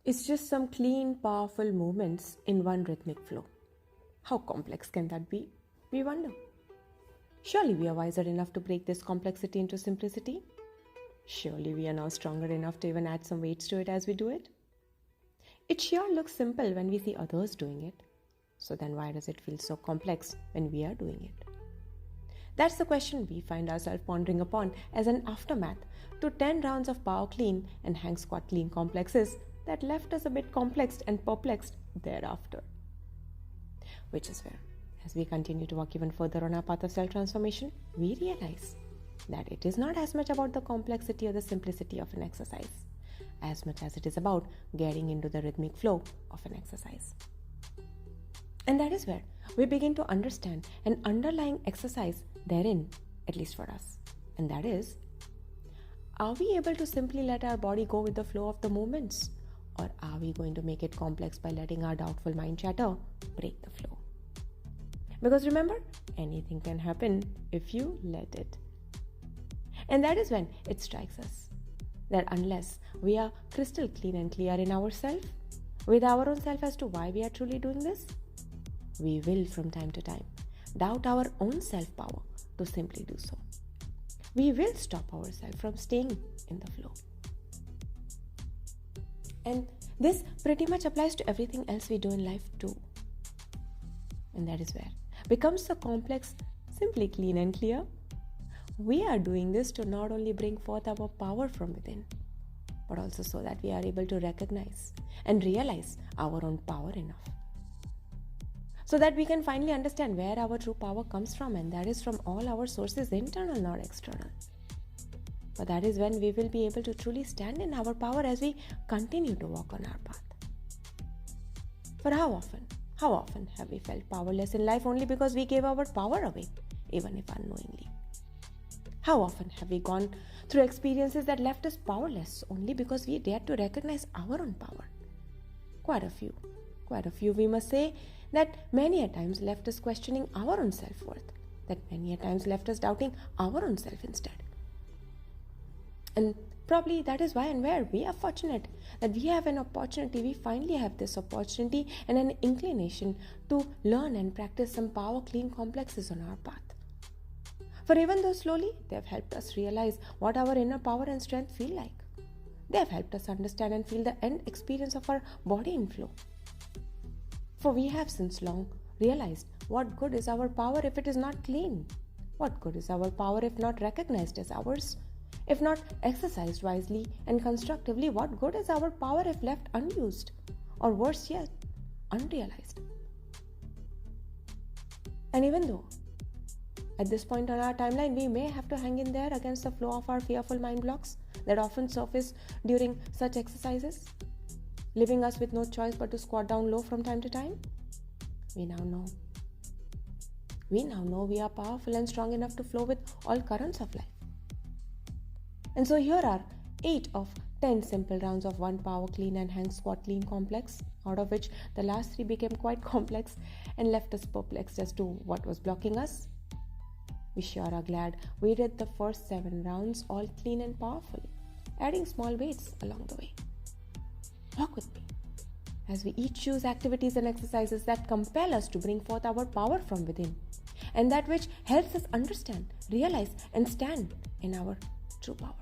It's just some clean, powerful movements in one rhythmic flow. How complex can that be? We wonder. Surely we are wiser enough to break this complexity into simplicity? Surely we are now stronger enough to even add some weights to it as we do it? It sure looks simple when we see others doing it. So then why does it feel so complex when we are doing it? That's the question we find ourselves pondering upon as an aftermath to 10 rounds of power clean and hang squat clean complexes that left us a bit complexed and perplexed thereafter. Which is where, as we continue to walk even further on our path of self-transformation, we realize that it is not as much about the complexity or the simplicity of an exercise, as much as it is about getting into the rhythmic flow of an exercise. And that is where we begin to understand an underlying exercise therein, at least for us. And that is, are we able to simply let our body go with the flow of the movements? Or are we going to make it complex by letting our doubtful mind chatter break the flow? Because remember, anything can happen if you let it. And that is when it strikes us that unless we are crystal clean and clear in ourselves, with our own self as to why we are truly doing this, we will from time to time doubt our own self-power to simply do so. We will stop ourselves from staying in the flow. And this pretty much applies to everything else we do in life too. And that is where becomes the complex simply clean and clear. We are doing this to not only bring forth our power from within, but also so that we are able to recognize and realize our own power enough. So that we can finally understand where our true power comes from, and that is from all our sources, internal, not external. But that is when we will be able to truly stand in our power as we continue to walk on our path. For how often have we felt powerless in life only because we gave our power away, even if unknowingly? How often have we gone through experiences that left us powerless only because we dared to recognize our own power? Quite a few, we must say, that many a times left us questioning our own self-worth, that many a times left us doubting our own self instead. And probably that is why and where we are fortunate that we have an opportunity, we finally have this opportunity and an inclination to learn and practice some power clean complexes on our path. For even though slowly, they have helped us realize what our inner power and strength feel like. They have helped us understand and feel the end experience of our body in flow. For we have since long realized what good is our power if it is not clean? What good is our power if not recognized as ours? If not exercised wisely and constructively, what good is our power if left unused? Or worse yet, unrealized? And even though at this point on our timeline, we may have to hang in there against the flow of our fearful mind blocks that often surface during such exercises, leaving us with no choice but to squat down low from time to time. We now know we are powerful and strong enough to flow with all currents of life. And so here are 8 of 10 simple rounds of one power clean and hang squat clean complex, out of which the last 3 became quite complex and left us perplexed as to what was blocking us. We sure are glad we did the first 7 rounds all clean and powerful, adding small weights along the way. Walk with me as we each choose activities and exercises that compel us to bring forth our power from within, and that which helps us understand, realize, and stand in our true power.